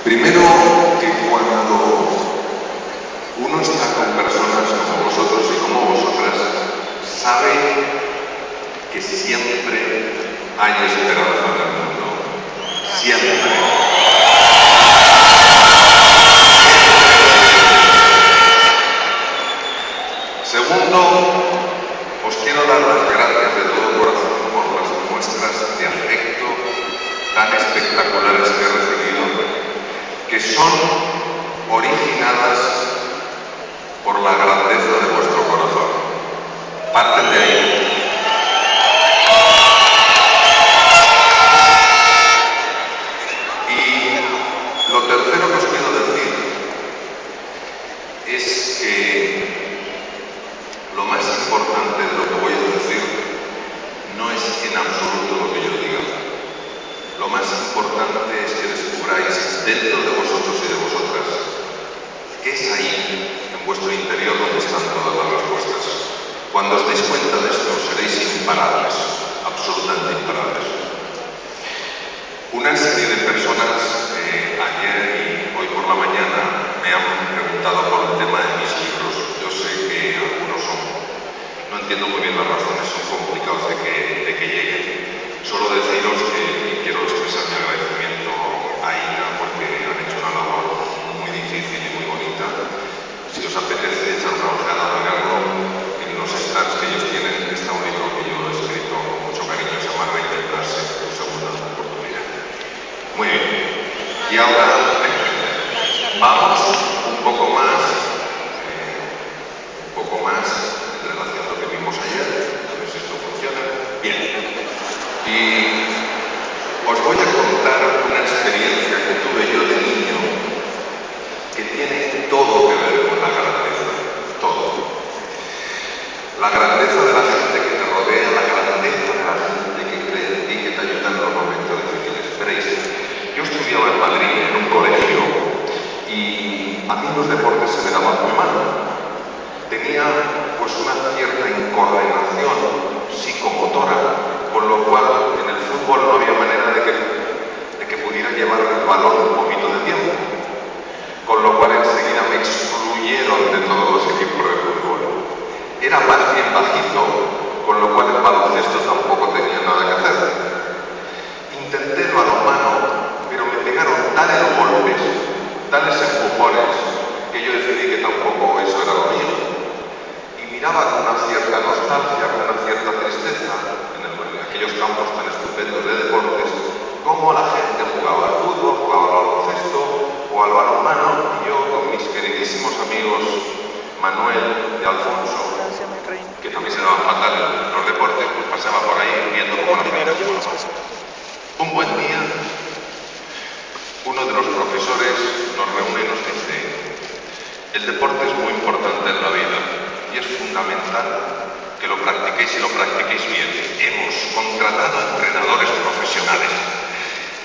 Primero, que cuando uno está con personas como vosotros y como vosotras, sabe que siempre hay esperanza en el mundo. Siempre. Segundo, os quiero dar las gracias de todo corazón por las muestras de afecto tan espectaculares que he recibido, que son originadas por la grandeza de vuestro corazón. Parten de ahí. Y lo tercero que os quiero decir es que lo más importante de lo que voy a decir no es en absoluto lo que yo diga. Lo más importante es que descubráis dentro de vosotros y de vosotras que es ahí, en vuestro interior, donde están todas las respuestas. Cuando os deis cuenta de esto, seréis imparables, absolutamente imparables. Una serie de personas ayer y hoy por la mañana me han preguntado por el tema de mis libros. Yo sé que algunos no entiendo muy bien las razones, son complicados de que lleguen. Solo deciros que quiero expresar mi agradecimiento a Ina porque han hecho una labor muy difícil y muy bonita. Si os apetece echar una ojeada a mirarlo, en los stands que ellos tienen está un libro que yo he escrito con mucho cariño, se llama Reinventarse, tu segunda oportunidad. Muy bien. Y ahora vamos un poco más en relación a lo que vimos ayer, a ver si esto funciona. Bien. Y os voy a contar una experiencia que tuve yo de niño que tiene todo que ver con la grandeza, todo. La grandeza de la gente que te rodea, la grandeza de la gente que cree en ti, que te ayuda en los momentos difíciles. Veréis, yo estudiaba en Madrid en un colegio y a mí los deportes se me daban muy mal. Tenía pues una cierta incoordinación psicomotora, con lo cual en el fútbol no había manera de que pudiera llevar el balón un poquito de tiempo, con lo cual enseguida me excluyeron de todos los equipos de fútbol. Era más bien bajito, con lo cual el baloncesto tampoco tenía nada que hacer. Intenté el balonmano, pero me pegaron tales golpes, tales empujones, que yo decidí que tampoco eso era lo mío. Y miraba con una cierta nostalgia, con una cierta tristeza, en aquellos campos tan estupendos de deportes, cómo la gente jugaba al fútbol, jugaba al baloncesto o al balonmano, y yo con mis queridísimos amigos Manuel y Alfonso, que también se daban fatal en los deportes, pues pasaba por ahí viendo cómo la gente jugaba. Un buen día, uno de los profesores nos reúne y nos dice: el deporte es muy importante en la vida y es fundamental que lo practiquéis y lo practiquéis bien. Hemos contratado entrenadores profesionales.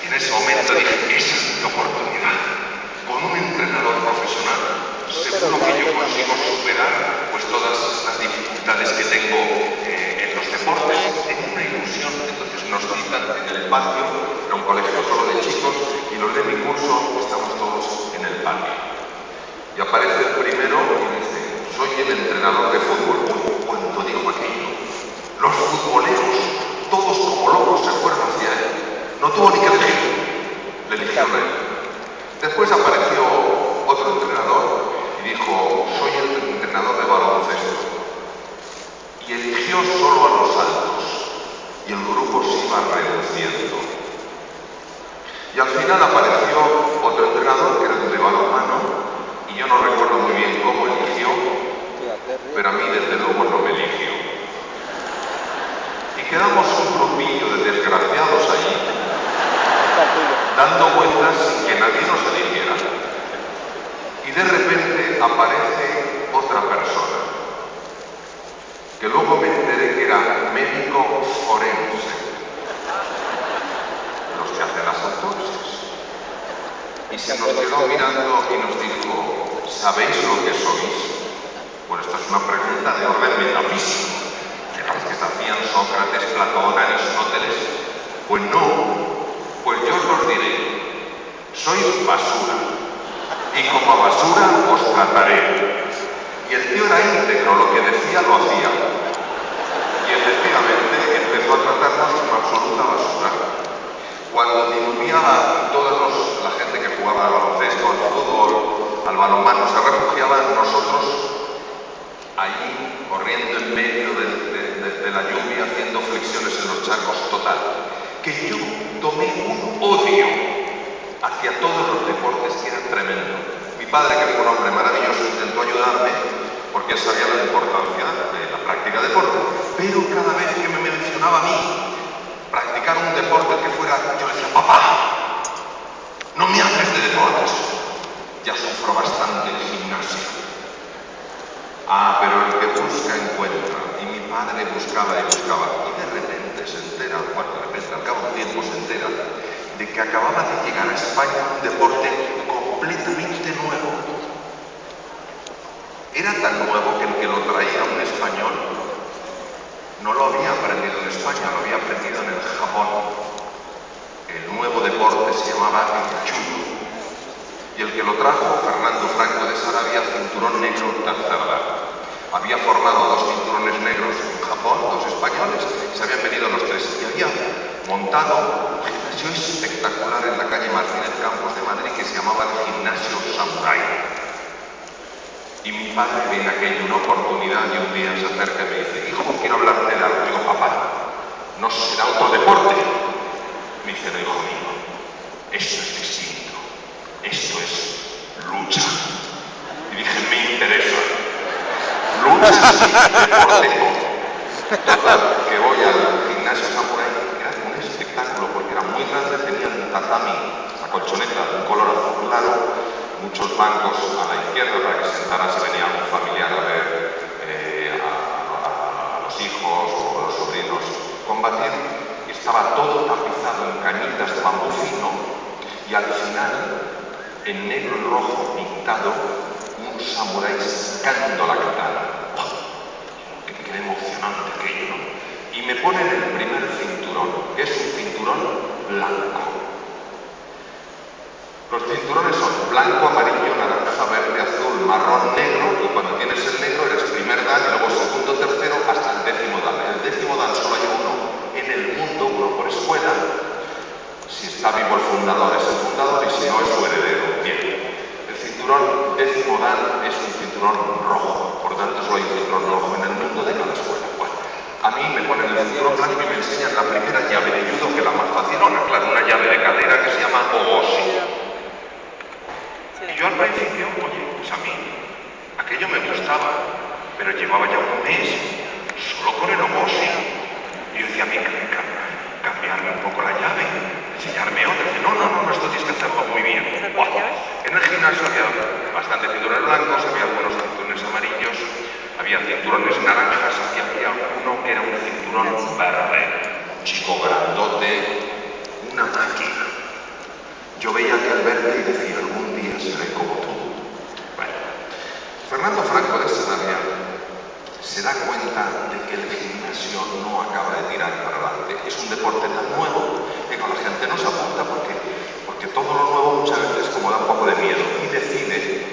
Y en ese momento dije: esa es mi oportunidad. Con un entrenador profesional seguro que yo consigo superar pues todas las dificultades que tengo en los deportes. Tengo una ilusión. Entonces nos citan en el patio, era un colegio solo de chicos, y los de mi curso estamos todos en el patio. Y aparece el primero y dice: soy el entrenador de fútbol. Cuando dijo aquello, los futboleros, todos como locos, se fueron hacia él. No tuvo ni que elegir, le eligió él. Después apareció otro entrenador y dijo: soy el entrenador de baloncesto. Y eligió solo a los altos, y el grupo se iba reduciendo. Y al final apareció otro entrenador, que era el de balonmano, y yo no recuerdo muy bien cómo eligió, pero a mí desde luego no me eligió. Y quedamos un grupillo de desgraciados allí, dando vueltas sin que nadie nos eligiera. Y de repente aparece otra persona, que luego me enteré que era médico forense, los que hacen las autopsias. Y se nos quedó mirando y nos dijo: ¿sabéis lo que sois? Bueno, esta es una pregunta de orden metafísico, de las que se hacían Sócrates, Platón, Aristóteles. Pues no, pues yo os los diré. sois basura, y como a basura os trataré. Y el tío era íntegro, lo que decía lo hacía. Y efectivamente empezó a tratarnos como absoluta basura. Cuando diluía la gente que jugaba al baloncesto, al fútbol, al balonmano, se refugiaban, nosotros allí corriendo en medio de la lluvia, haciendo flexiones en los charcos, total. Que yo tomé un odio hacia todos los deportes que era tremendo. Mi padre, que fue un hombre maravilloso, intentó ayudarme porque él sabía la importancia de la práctica de deporte. Pero cada vez que me mencionaba a mí practicar un deporte que fuera, yo le decía, papá, no me hables de deportes. Ya sufro bastante el gimnasio. Ah, pero el que busca encuentra. Y mi padre buscaba y buscaba. Y de repente se entera, bueno, de repente al cabo de un tiempo se entera de que acababa de llegar a España un deporte completamente nuevo. Era tan nuevo que el que lo traía un español no lo había aprendido en España, lo había aprendido en el Japón. El nuevo deporte se llamaba el judo. Y el que lo trajo, Fernando Franco de Sarabia, cinturón negro tercer edad. Había formado 2 cinturones negros en Japón, 2 españoles, y se habían venido los 3. Y había montado un gimnasio espectacular en la calle Martínez Campos de Madrid que se llamaba el Gimnasio Samurai. Y mi padre ve en aquello una oportunidad y un día se acerca y me dice, hijo, quiero hablarte de algo. Digo, papá, ¿no será otro deporte? Me dice, no, hijo mío, eso es distinto, esto es lucha. Y dije, me interesa. Lucha sí, deporte no. Total, que voy al Gimnasio Samurai, que era un espectáculo porque era muy grande, tenía un tatami, la colchoneta de un color azul claro, muchos bancos a la izquierda para que sentara si venía algún familiar a ver a los hijos o a los sobrinos combatir, y estaba todo tapizado en cañitas de bambú fino, y al final, en negro y rojo pintado, un samurái sacando la katana. Qué emocionante aquello, ¿no? Y me ponen el primer cinturón, que es un cinturón blanco. Los cinturones son blanco, amarillo, naranja, verde, azul, marrón, negro, y cuando tienes el negro eres primer dan y luego segundo, tercero, hasta el 10º dan. El 10º dan solo hay uno en el mundo, uno por escuela. Si está vivo el fundador es el fundador y si no es su heredero. Bien, el cinturón 10º dan es un cinturón rojo, por tanto solo hay un cinturón rojo en el mundo de cada escuela. Bueno, a mí me ponen el cinturón blanco y me enseñan la primera llave de judo, que es la más facilona, claro, una llave de cadera que se llama ogoshi. Y yo al principio, oye, pues a mí aquello me gustaba, pero llevaba ya un mes solo con el ogoshi. Y yo decía, a mí cambiarme un poco la llave, enseñarme otra. Dice, no, esto tienes que hacerlo muy bien. Wow. En el gimnasio había bastante cinturones blancos, había algunos cinturones amarillos, había cinturones naranjas y había uno que era un cinturón verde, un chico grandote, una máquina. Yo veía aquel verde y decía, algún día seré como tú. Bueno, Fernando Franco de Sarabia se da cuenta de que el gimnasio no acaba de tirar para adelante. Es un deporte tan nuevo que con la gente no se apunta porque todo lo nuevo muchas veces como da un poco de miedo, y decide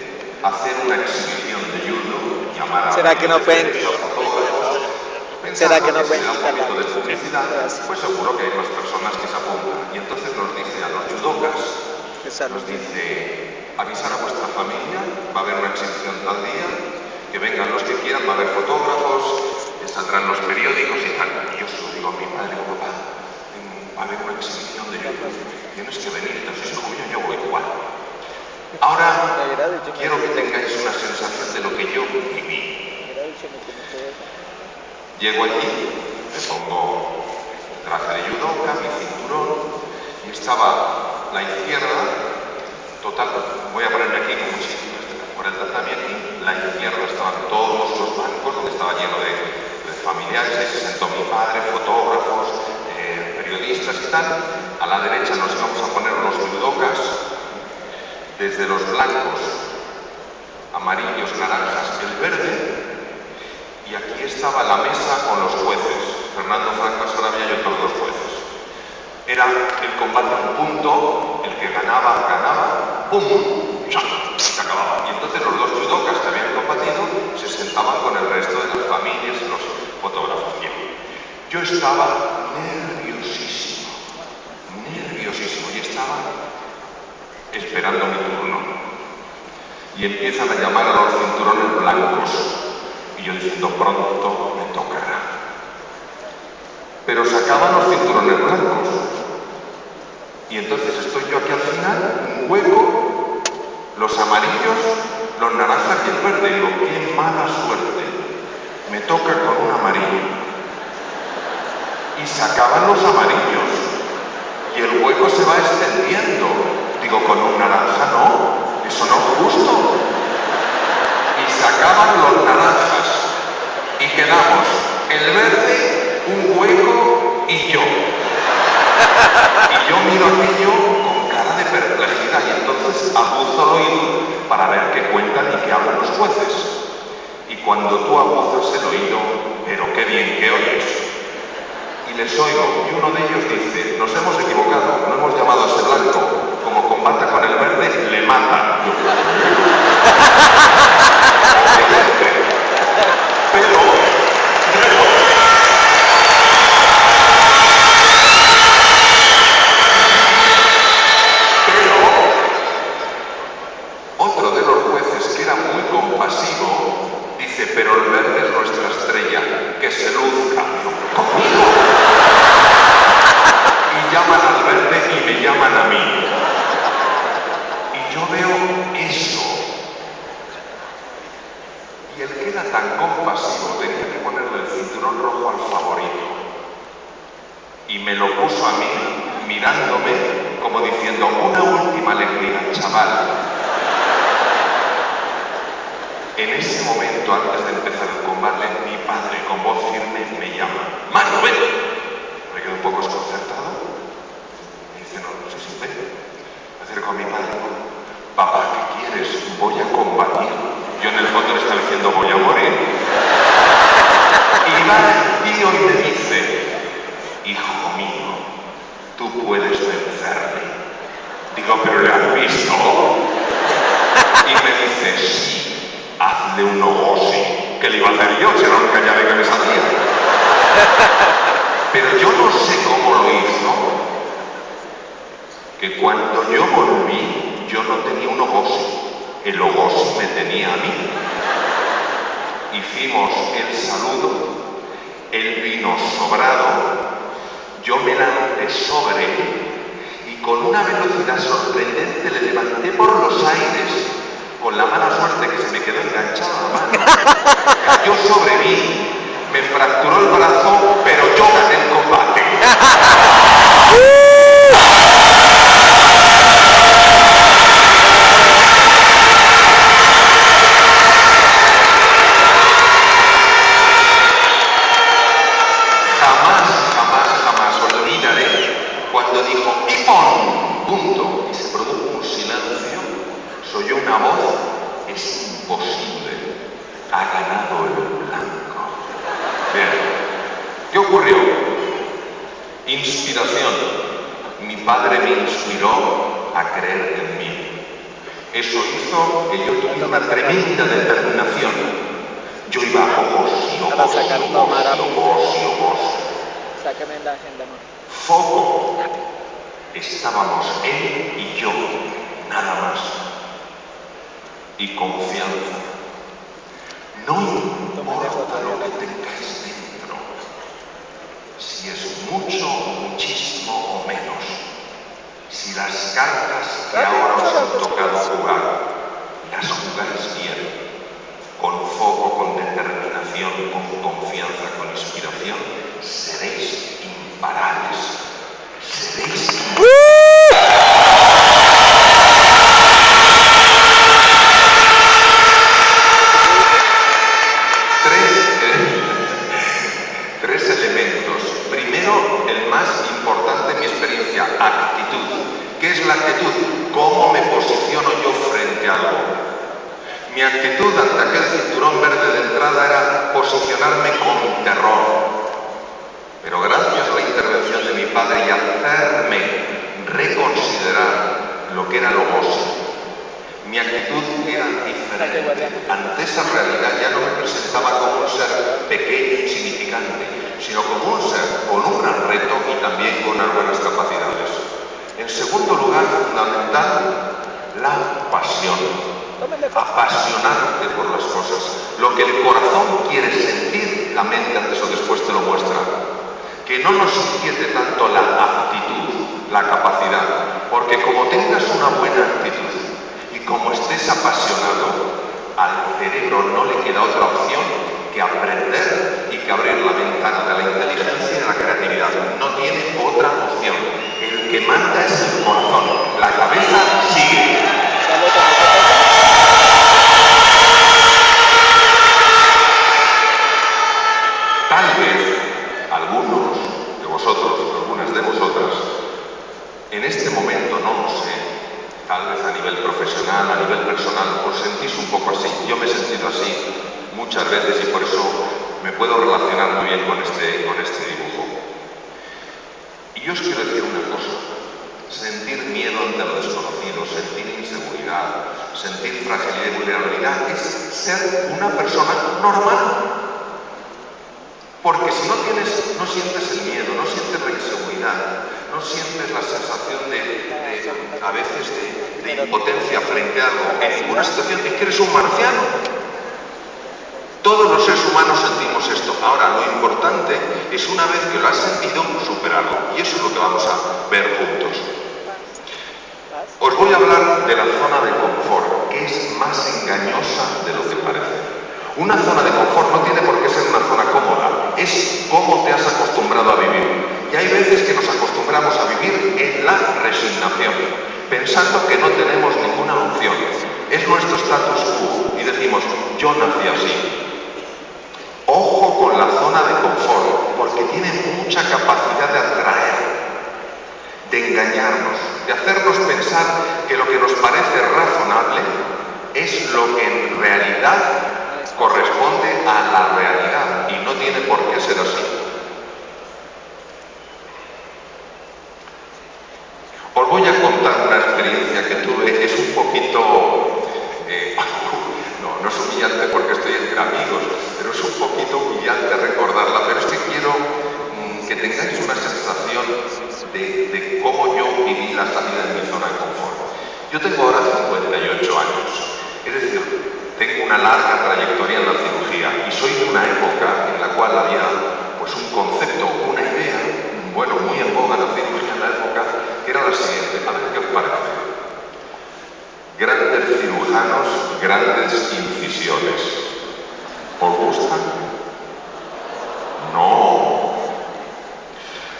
hacer una exhibición de judo, llamar a... ¿Será que no ven? ¿Será que no ven? Un poquito de publicidad, pues seguro que hay más personas que se apuntan. Y entonces nos dice a los judokas, nos dice, avisar a vuestra familia, va a haber una exhibición tal día, que vengan los que quieran, va a haber fotógrafos, saldrán los periódicos y tal. Y yo se lo digo a mi padre, papá, va a haber una exhibición de judo, tienes que venir, entonces hijo mío, yo voy igual. Ahora quiero que tengáis una sensación de lo que yo viví. Llego allí, me pongo el traje de judoka, mi cinturón, y estaba la izquierda, total, voy a ponerme aquí como si por el tatami aquí, la izquierda estaban todos los bancos donde estaba lleno de familiares, ahí se sentó mi padre, fotógrafos, periodistas y tal. A la derecha nos íbamos a poner los judokas, desde los blancos, amarillos, naranjas, el verde. Y aquí estaba la mesa con los jueces, Fernando Franco de Sarabia y otros 2 jueces. Era el combate a un punto, el que ganaba, ganaba, ¡pum! Se acababa. Y entonces los dos judokas que habían combatido se sentaban con el resto de las familias y los fotógrafos. Bien. Yo estaba nerviosísimo, y estaba esperando mi turno. Y empiezan a llamar a los cinturones blancos. Y yo diciendo, pronto me tocará. Pero se acaban los cinturones blancos. Y entonces estoy yo aquí al final, un hueco, los amarillos, los naranjas y el verde. Y digo, qué mala suerte. Me toca con un amarillo. Y se acaban los amarillos. Y el hueco se va extendiendo. Digo, con un naranja no. Eso no es justo. Y se acaban los naranjas. Y quedamos el verde, un hueco y yo. Y yo miro aquello con cara de perplejidad y entonces aguzo el oído para ver qué cuentan y qué hablan los jueces. Y cuando tú aguzas el oído, pero qué bien que oyes. Y les oigo, y uno de ellos dice, nos hemos equivocado, no hemos llamado a ese blanco, como combata con el verde, le mata. Yo, otro de los jueces, que era muy compasivo, dice, pero el verde es nuestra estrella, que se luzca. ¿Conmigo? Y llaman al verde y me llaman a mí. Y yo veo eso. Y el que era tan compasivo tenía que ponerle el cinturón rojo al favorito. Y me lo puso a mí, mirándome, como diciendo, una última alegría, chaval. En ese momento, antes de empezar el combate, mi padre, con voz firme, me llama. ¡Manuel! Me quedo un poco desconcertado. Me dice, no, sí, sí, ven. Me acerco a mi padre. Papá, ¿qué quieres? Voy a combatir. Yo en el fondo le estaba diciendo, voy a morir. Y va el tío y me dice, hijo mío, tú puedes vencerme. Digo, ¿pero le has visto? Y me dice, sí, hazle un ogosi. ¿Qué le iba a hacer yo? Si era la única llave que me salía. Pero yo no sé cómo lo hizo, que cuando yo volví, yo no tenía un ogosi. El ogosi me tenía a mí. Hicimos el saludo, él vino sobrado, yo me lancé sobre él y con una velocidad sorprendente le levanté por los aires, con la mala suerte que se me quedó enganchada la mano. Cayó sobre mí, me fracturó el brazo, pero yo gané el combate. Jamás olvidaré cuando dijo ¡Ipon! Punto. Y se produjo un silencio. Soy una voz. Es imposible. Ha ganado el blanco. Bien. ¿Qué ocurrió? Inspiración. Mi padre me inspiró a creer en mí. Eso hizo que yo tuviera una tremenda determinación. Yo iba a ojos y ojos y ojos y ojos. Sácame la agenda, ¿no? Foco. Estábamos él y yo, nada más. Y confianza. No importa lo que tengáis dentro. Si es mucho, muchísimo o menos. Si las cartas que ahora os han tocado jugar, las jugáis bien. Con foco, con determinación, con confianza, con inspiración, seréis imparables. Seréis imparables. Tres elementos. Primero, el más importante en mi experiencia, actitud. ¿Qué es la actitud? ¿Cómo me posiciono yo frente a algo? Mi actitud ante aquel cinturón verde de entrada era posicionarme con terror. Pero gracias a la intervención de mi padre y hacerme reconsiderar lo que era el ogosi, Mi actitud era diferente. Ante esa realidad ya no me presentaba como un ser pequeño e insignificante, sino como un ser con un gran reto y también con unas buenas capacidades. En segundo lugar, fundamental, la pasión. Apasionarte por las cosas. Lo que el corazón quiere sentir, la mente antes o después te lo muestra. Que no nos inquiete tanto la aptitud, la capacidad, porque como tengas una buena actitud y como estés apasionado, al cerebro no le queda otra opción que aprender y que abrir la ventana de la inteligencia y de la creatividad. No tiene otra opción. El que manda es el corazón. La cabeza sigue. Tal vez algunos de vosotros, algunas de vosotras, en este momento, no lo sé, tal vez a nivel profesional, a nivel personal, os sentís un poco así. Yo me he sentido así muchas veces y por eso me puedo relacionar muy bien con este dibujo. Y yo os quiero decir una cosa. Sentir miedo ante lo desconocido, sentir inseguridad, sentir fragilidad y vulnerabilidad es ser una persona normal. Porque si no sientes el miedo, no sientes la inseguridad, no sientes la sensación a veces de impotencia frente a algo, en ninguna situación, es que eres un marciano. Todos los seres humanos sentimos esto. Ahora, lo importante es, una vez que lo has sentido, superarlo. Y eso es lo que vamos a ver juntos. Os voy a hablar de la zona de confort, que es más engañosa de lo que parece. Una zona de confort no tiene por qué ser una zona cómoda, es cómo te has acostumbrado a vivir. Y hay veces que nos acostumbramos a vivir en la resignación, pensando que no tenemos ninguna opción. Es nuestro status quo y decimos, yo nací así. Ojo con la zona de confort, porque tiene mucha capacidad de atraer, de engañarnos, de hacernos pensar que lo que nos parece razonable es lo que en realidad corresponde a la realidad y no tiene por qué ser así. Os voy a contar una experiencia que tuve, es un poquito, no es humillante porque estoy entre amigos, pero es un poquito humillante recordarla, pero es que quiero que tengáis una sensación de cómo yo viví la salida de mi zona de confort. Yo tengo ahora 58 años, es decir, tengo una larga trayectoria en la cirugía y soy de una época en la cual había pues un concepto, una idea, bueno, muy en boga la cirugía en la época, que era la siguiente. A ver qué os parece. Grandes cirujanos, grandes incisiones. ¿Os gustan? No.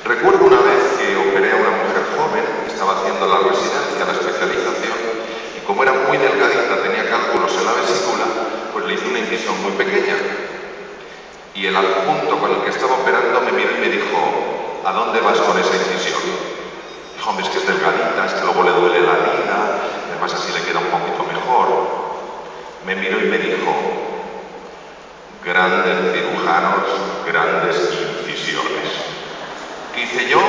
Recuerdo una vez que operé a una mujer joven, estaba haciendo la residencia, la especialización, y como era muy delgadita, tenía cálculos en la vesícula, pues le hice una incisión muy pequeña. Y el adjunto con el que estaba operando me miró y me dijo, ¿a dónde vas con esa incisión? Dijo, hombre, es que es delgadita, es que luego le duele la herida, además así le queda un poquito mejor. Me miró y me dijo, grandes cirujanos, grandes incisiones. ¿Qué hice yo?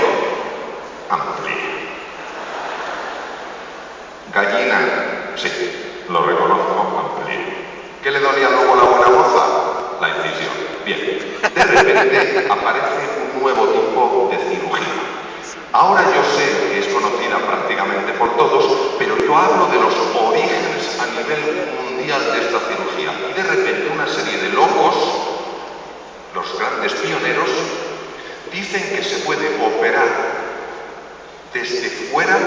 Amplié. Gallina, sí, lo reconozco, amplié. ¿Qué le dolía luego la buena moza? La incisión. Bien. De repente aparece un nuevo tipo de cirugía. Ahora yo sé que es conocida prácticamente por todos, pero yo hablo de los orígenes a nivel mundial de esta cirugía. Y de repente una serie de locos, los grandes pioneros, dicen que se puede operar desde fuera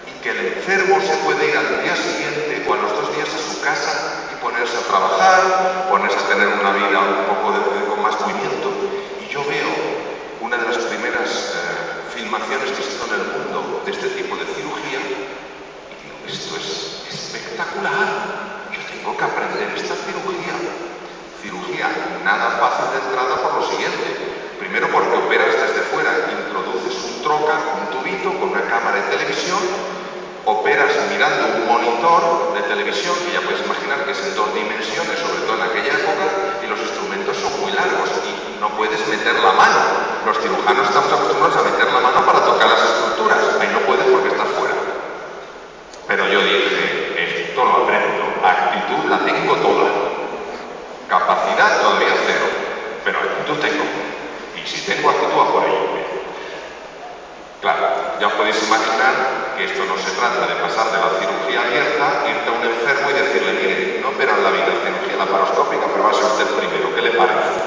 y que el enfermo se puede ir al día siguiente o a los 2 días a su casa y ponerse a trabajar, ponerse a tener una vida un poco con más movimiento. Y yo veo una de las primeras filmaciones que se hizo en el mundo de este tipo de cirugía y digo, esto es espectacular, yo tengo que aprender esta cirugía. Cirugía nada fácil de entrada por lo siguiente. Primero porque operas desde fuera, introduces un trocar, un tubito con una cámara de televisión, operas mirando un monitor de televisión, que ya puedes imaginar que es en 2 dimensiones, sobre todo en aquella época, y los instrumentos son muy largos y no puedes meter la mano. Los cirujanos estamos acostumbrados a meter la mano para tocar las estructuras, ahí no puedes porque estás fuera. Pero yo dije, esto ya os podéis imaginar que esto no se trata de pasar de la cirugía abierta, irte a un enfermo y decirle, mire, no operan la vida, cirugía laparoscópica, pero va a ser usted primero, ¿qué le parece?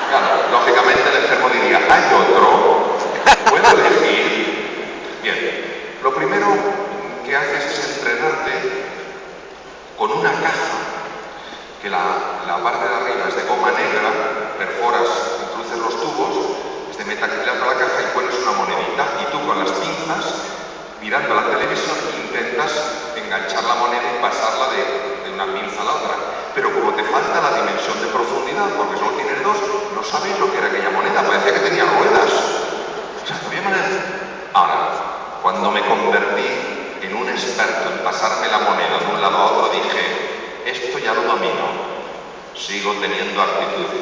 Claro, lógicamente el enfermo diría, ¿hay otro? ¿Puedo elegir? Bien, lo primero que haces es entrenarte con una caja, que la parte de arriba es de goma negra, perforas, introduces los tubos, es de metacrilato a la caja y pones una monedita y tú con las pinzas, mirando la televisión, intentas enganchar la moneda y pasarla de una pinza a la otra. Pero como te falta la dimensión de profundidad, porque solo tienes dos, no sabes lo que era aquella moneda, parecía que tenía ruedas. O sea, no había manera. Ahora, cuando me convertí en un experto en pasarme la moneda de un lado a otro, dije, esto ya lo domino, sigo teniendo actitud.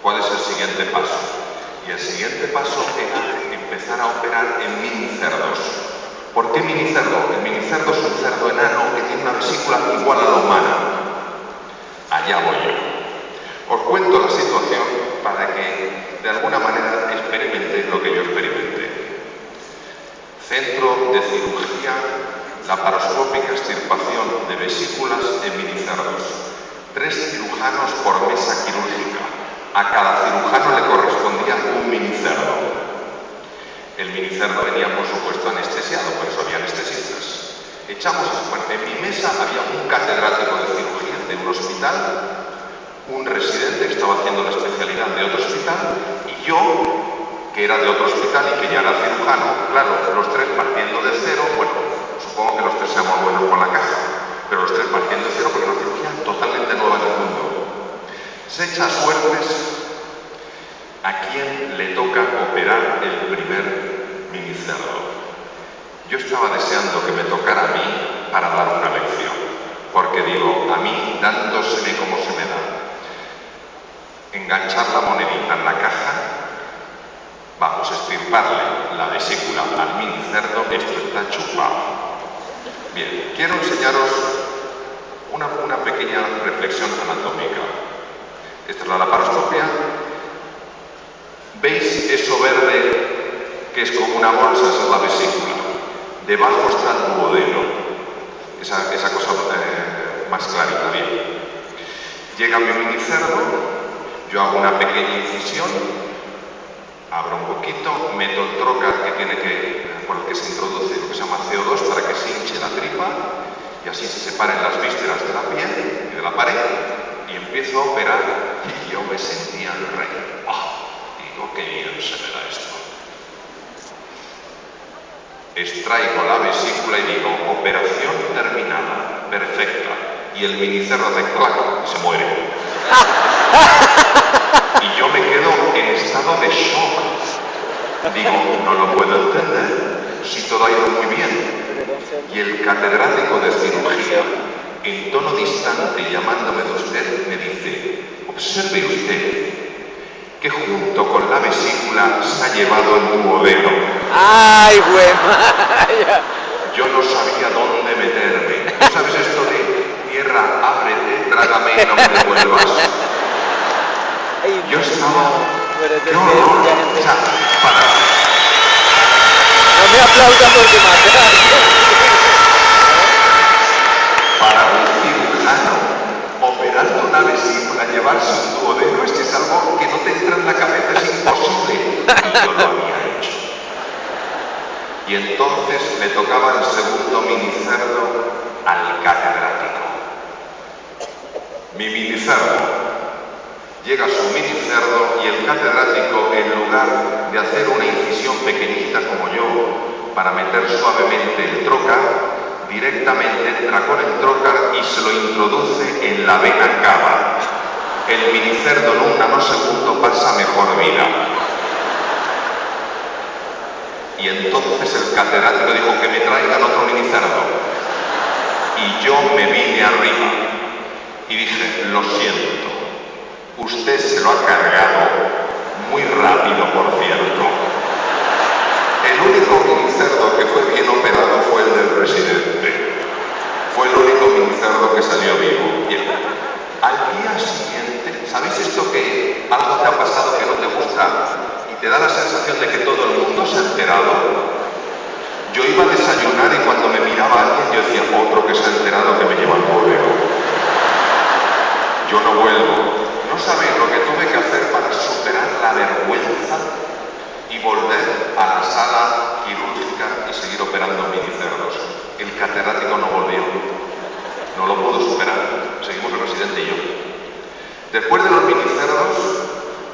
¿Cuál es el siguiente paso? Y el siguiente paso era empezar a operar en minicerdos. ¿Por qué minicerdo? El minicerdo es un cerdo enano que tiene una vesícula igual a la humana. Allá voy yo. Os cuento la situación para que de alguna manera experimentéis lo que yo experimenté. Centro de cirugía laparoscópica, extirpación de vesículas en minicerdos. 3 cirujanos por mesa quirúrgica. A cada cirujano le correspondía un minicerdo. El minicerdo venía, por supuesto, anestesiado, por eso había anestesistas. Echamos en mi mesa había un catedrático de cirugía de un hospital, un residente que estaba haciendo la especialidad de otro hospital y yo, que era de otro hospital y que ya era cirujano. Claro, los tres partiendo de cero, bueno, supongo que los tres seamos buenos con la caja, pero los tres partiendo de cero porque es una cirugía totalmente nueva en el mundo. Se echa suertes a quien le toca operar el primer minicerdo. Yo estaba deseando que me tocara a mí para dar una lección, porque digo, a mí, dándoseme como se me da, enganchar la monedita en la caja, vamos a extirparle la vesícula al minicerdo, esto está chupado. Bien, quiero enseñaros una pequeña reflexión anatómica. Esta es la laparoscopia. ¿Veis eso verde que es como una bolsa? Esa es la vesícula. Debajo está el duodeno. Esa cosa más clarita, bien. Llega mi minicerdo, yo hago una pequeña incisión, abro un poquito, meto el trocar por el que se introduce lo que se llama CO2 para que se hinche la tripa y así se separen las vísceras de la piel y de la pared y empiezo a operar y yo me sentía el rey. Digo, qué bien se me da esto. Extraigo la vesícula y digo, operación terminada, perfecta. Y el minicerdo hace clac y se muere. Y yo me quedo en estado de shock. Digo, no lo puedo entender, si todo ha ido muy bien. Y el catedrático de cirugía, en tono distante, llamándome de usted, me dice, observe usted que junto con la vesícula se ha llevado el duodeno. ¡Ay, güey! Vaya! Yo no sabía dónde meterme. ¿Tú sabes esto de tierra, ábrete, trágame y no me devuelvas? Yo estaba... ¡Qué horror! O sea, No me aplaudan porque matan. Para un cirujano, operando una vesícula, llevarse un duodeno, es algo que no te entra en la cabeza, es imposible. Y yo lo había hecho. Y entonces le tocaba el segundo minicerdo al catedrático. Mi minicerdo. Llega su minicerdo y el catedrático, en lugar de hacer una incisión pequeñita como yo, para meter suavemente el trocar, directamente entra con el trocar y se lo introduce en la vena cava. El minicerdo en un nanosegundo pasa mejor vida. Y entonces el catedrático dijo que me traigan otro minicerdo. Y yo me vine arriba y dije, lo siento, usted se lo ha cargado muy rápido, por cierto. El único minicerdo que fue bien operado fue el del residente. Fue el único minicerdo que salió vivo. Bien. Al día siguiente, ¿sabéis esto que algo te ha pasado que no te gusta y te da la sensación de que todo el mundo se ha enterado? reaccionar y cuando me miraba alguien yo decía, otro que se ha enterado que me lleva al bolero. Yo no vuelvo. No sabéis lo que tuve que hacer para superar la vergüenza y volver a la sala quirúrgica y seguir operando minicerdos. El catedrático no volvió. No lo pudo superar. Seguimos el residente y yo. Después de los minicerdos,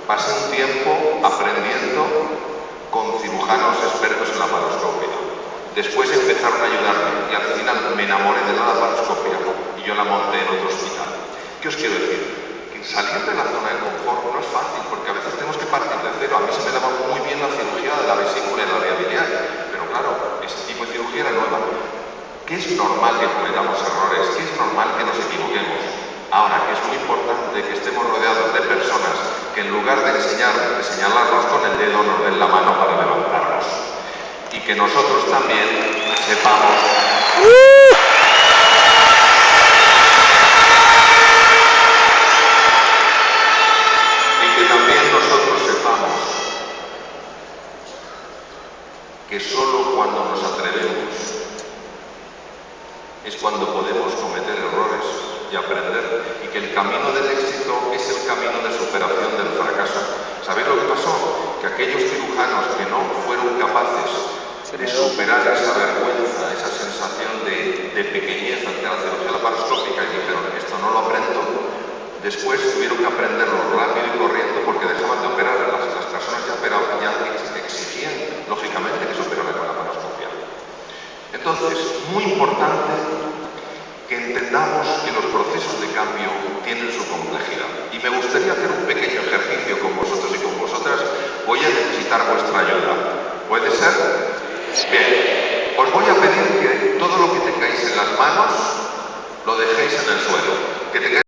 pasé un tiempo aprendiendo con cirujanos expertos en la laparoscopia. Después empezaron a ayudarme y al final me enamoré de la laparoscopia y yo la monté en otro hospital. ¿Qué os quiero decir? Que salir de la zona de confort no es fácil porque a veces tenemos que partir de cero. A mí se me daba muy bien la cirugía de la vesícula y la vía biliar, pero claro, ese tipo de cirugía era nueva. Que es normal que cometamos errores, que es normal que nos equivoquemos. Ahora, que es muy importante que estemos rodeados de personas que en lugar de señalarnos con el dedo, nos den la mano para levantarnos. Y que nosotros también sepamos... Y que también nosotros sepamos que solo cuando nos atrevemos es cuando podemos cometer errores y aprender, y que el camino del éxito es el camino de superación del fracaso. ¿Sabéis lo que pasó? Que aquellos cirujanos que no fueron capaces de superar esa vergüenza, esa sensación de pequeñez ante la cirugía laparoscópica y dijeron, esto no lo aprendo, después tuvieron que aprenderlo rápido y corriendo porque dejaban de operar. Las personas ya exigían, lógicamente, que se operara con la laparoscopia. Entonces, muy importante que entendamos que los procesos de cambio tienen su complejidad. Y me gustaría hacer un pequeño ejercicio con vosotros y con vosotras. Voy a necesitar vuestra ayuda. ¿Puede ser? Bien. Os voy a pedir que todo lo que tengáis en las manos lo dejéis en el suelo. Que tengáis